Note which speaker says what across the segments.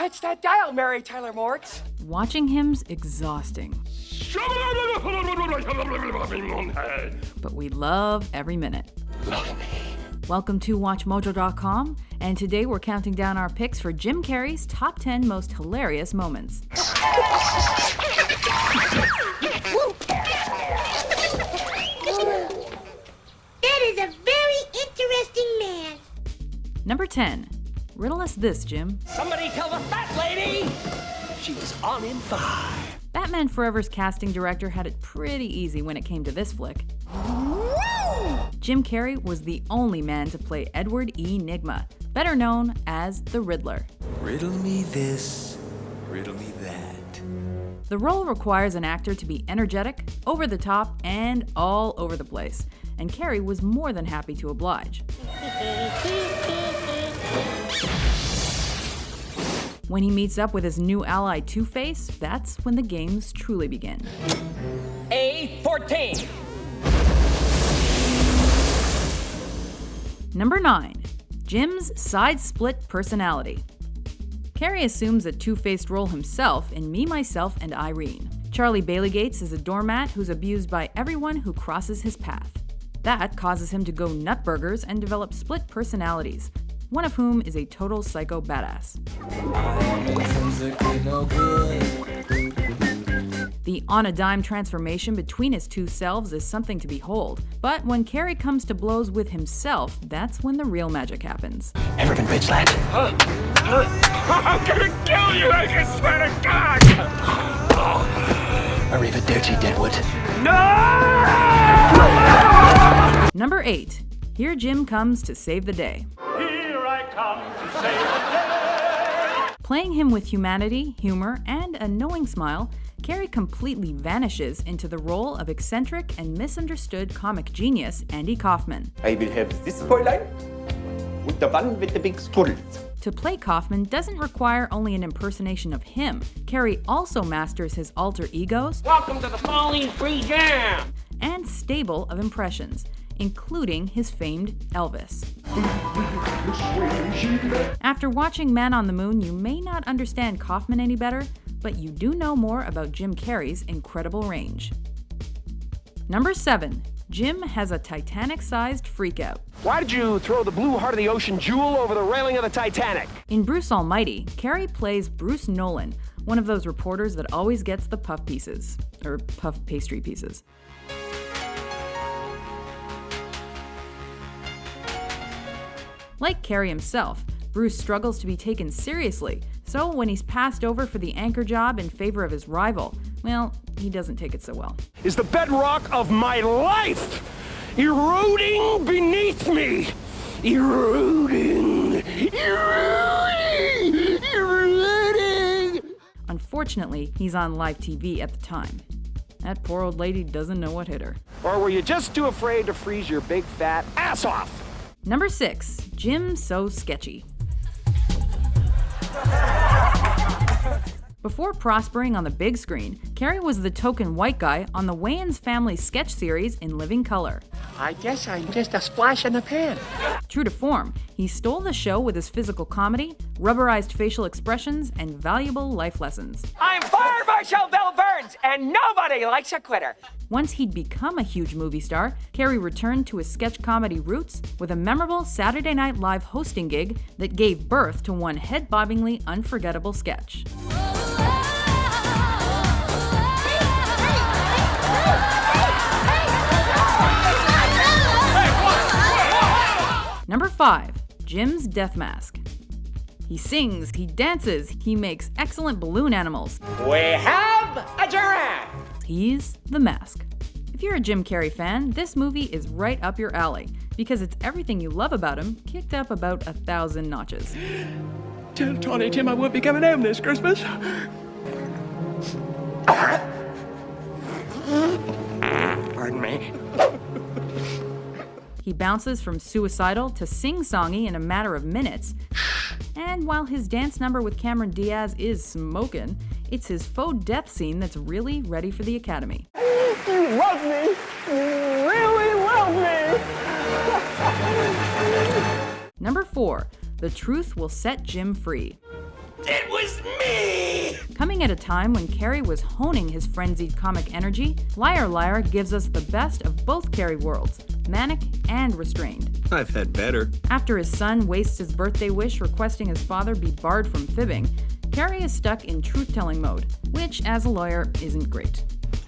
Speaker 1: touch that dial, Mary Tyler Moritz.
Speaker 2: Watching him's exhausting. But we love every minute.
Speaker 1: Love me.
Speaker 2: Welcome to WatchMojo.com, and today we're counting down our picks for Jim Carrey's top 10 most hilarious moments.
Speaker 3: That is a very interesting man.
Speaker 2: Number 10. Riddle Us This, Jim.
Speaker 1: Somebody tell the fat lady she was on in 5.
Speaker 2: Batman Forever's casting director had it pretty easy when it came to this flick. Jim Carrey was the only man to play Edward E. Nygma, better known as the Riddler.
Speaker 4: Riddle me this, riddle me that.
Speaker 2: The role requires an actor to be energetic, over the top, and all over the place, and Carrey was more than happy to oblige. When he meets up with his new ally Two-Face, that's when the games truly begin.
Speaker 1: A14.
Speaker 2: Number 9. Jim's side-split personality. Carrey assumes a two-faced role himself in Me, Myself, and Irene. Charlie Bailey Gates is a doormat who's abused by everyone who crosses his path. That causes him to go nutburgers and develop split personalities, one of whom is a total psycho badass. The on-a-dime transformation between his two selves is something to behold, but when Carrey comes to blows with himself, that's when the real magic happens.
Speaker 1: Everton bitch lad. I'm gonna kill you, I swear to God! Arrivederci, Deadwood. No!
Speaker 2: Number 8. Here Jim comes to save the day.
Speaker 5: Here I come to save the day.
Speaker 2: Playing him with humanity, humor, and a knowing smile, Carrey completely vanishes into the role of eccentric and misunderstood comic genius Andy Kaufman.
Speaker 6: I will have this Fräulein and the one with the big strudels.
Speaker 2: To play Kaufman doesn't require only an impersonation of him. Carrey also masters his alter egos.
Speaker 1: Welcome to the Falling Free Jam!
Speaker 2: And stable of impressions, including his famed Elvis. After watching Man on the Moon, you may not understand Kaufman any better, but you do know more about Jim Carrey's incredible range. Number 7. Jim has a Titanic-sized freakout.
Speaker 5: Why did you throw the blue heart of the ocean jewel over the railing of the Titanic?
Speaker 2: In Bruce Almighty, Carrey plays Bruce Nolan, one of those reporters that always gets the puff pieces, or puff pastry pieces. Like Carrey himself, Bruce struggles to be taken seriously, so when he's passed over for the anchor job in favor of his rival, well, he doesn't take it so well.
Speaker 5: Is the bedrock of my life eroding beneath me? Eroding.
Speaker 2: Unfortunately, he's on live TV at the time. That poor old lady doesn't know what hit her.
Speaker 5: Or were you just too afraid to freeze your big fat ass off?
Speaker 2: Number 6. Jim So Sketchy. Before prospering on the big screen, Carrey was the token white guy on the Wayans family sketch series in living color.
Speaker 1: I guess I'm just a splash in the pan.
Speaker 2: True to form, he stole the show with his physical comedy, rubberized facial expressions, and valuable life lessons.
Speaker 1: I'm Fire Marshal Bill Burns, and nobody likes a quitter.
Speaker 2: Once he'd become a huge movie star, Carrey returned to his sketch comedy roots with a memorable Saturday Night Live hosting gig that gave birth to one head-bobbingly unforgettable sketch. Number 5. Jim's Death Mask. He sings, he dances, he makes excellent balloon animals.
Speaker 1: We have a giraffe!
Speaker 2: He's the Mask. If you're a Jim Carrey fan, this movie is right up your alley, because it's everything you love about him kicked up about 1,000 notches.
Speaker 1: Tell Tawny Tim I won't be coming home this Christmas. Pardon me.
Speaker 2: He bounces from suicidal to sing-songy in a matter of minutes. And while his dance number with Cameron Diaz is smokin', it's his faux death scene that's really ready for the Academy.
Speaker 5: You love me. You really love me.
Speaker 2: Number 4. The Truth Will Set Jim Free.
Speaker 5: It was me!
Speaker 2: Coming at a time when Carrey was honing his frenzied comic energy, Liar Liar gives us the best of both Carrey worlds, manic and restrained.
Speaker 4: I've had better.
Speaker 2: After his son wastes his birthday wish requesting his father be barred from fibbing, Carrey is stuck in truth-telling mode, which, as a lawyer, isn't great.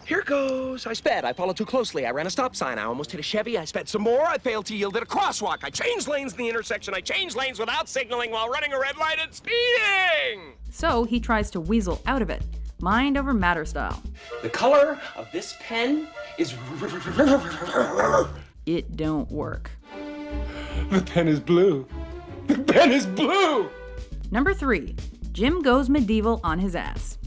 Speaker 5: Here goes. I sped. I followed too closely. I ran a stop sign. I almost hit a Chevy. I sped some more. I failed to yield at a crosswalk. I changed lanes in the intersection. I changed lanes without signaling while running a red light and speeding!
Speaker 2: So he tries to weasel out of it, mind over matter style.
Speaker 6: The color of this pen is...
Speaker 2: It don't work.
Speaker 5: The pen is blue. The pen is blue!
Speaker 2: Number 3. Jim goes medieval on his ass.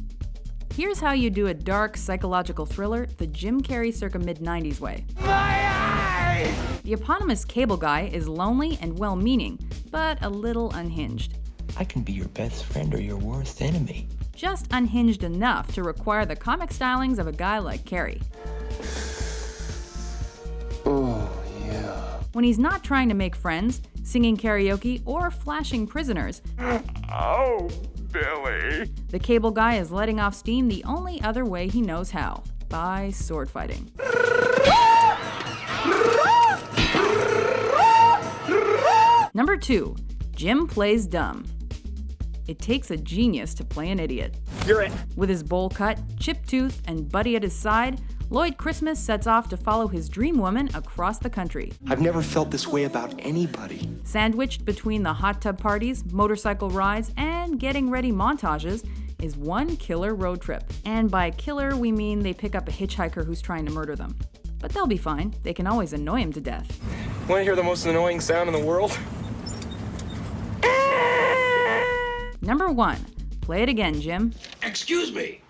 Speaker 2: Here's how you do a dark psychological thriller the Jim Carrey circa mid-90s way.
Speaker 5: My eye!
Speaker 2: The eponymous cable guy is lonely and well-meaning, but a little unhinged.
Speaker 7: I can be your best friend or your worst enemy.
Speaker 2: Just unhinged enough to require the comic stylings of a guy like Carrey.
Speaker 7: Oh, yeah.
Speaker 2: When he's not trying to make friends, singing karaoke, or flashing prisoners,
Speaker 1: Oh, Billy.
Speaker 2: the cable guy is letting off steam the only other way he knows how, by sword fighting. Number 2. Jim plays dumb. It takes a genius to play an idiot.
Speaker 5: You're it.
Speaker 2: With his bowl cut, chipped tooth, and Buddy at his side, Lloyd Christmas sets off to follow his dream woman across the country.
Speaker 4: I've never felt this way about anybody.
Speaker 2: Sandwiched between the hot tub parties, motorcycle rides, and getting ready montages is one killer road trip. And by killer, we mean they pick up a hitchhiker who's trying to murder them. But they'll be fine. They can always annoy him to death.
Speaker 5: Want to hear the most annoying sound in the world?
Speaker 2: Number 1. Play it again, Jim.
Speaker 8: Excuse me.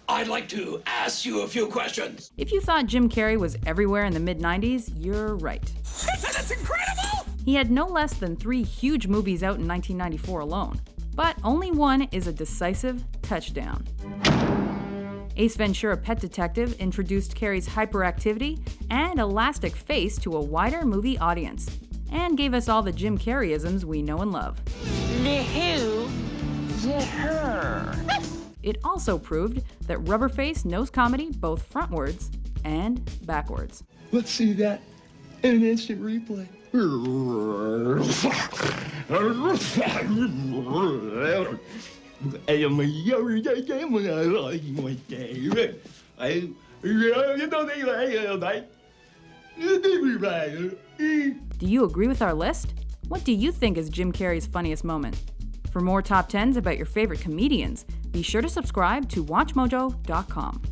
Speaker 8: I'd like to ask you a few questions.
Speaker 2: If you thought Jim Carrey was everywhere in the mid-90s, you're right.
Speaker 5: That's incredible!
Speaker 2: He had no less than 3 huge movies out in 1994 alone. But only one is a decisive touchdown. Ace Ventura: Pet Detective introduced Carrey's hyperactivity and elastic face to a wider movie audience, and gave us all the Jim Carreyisms we know and love.
Speaker 8: The who? The her.
Speaker 2: It also proved that Rubberface knows comedy both frontwards and backwards.
Speaker 7: Let's see that in an instant replay.
Speaker 2: Do you agree with our list? What do you think is Jim Carrey's funniest moment? For more top 10s about your favorite comedians, be sure to subscribe to WatchMojo.com.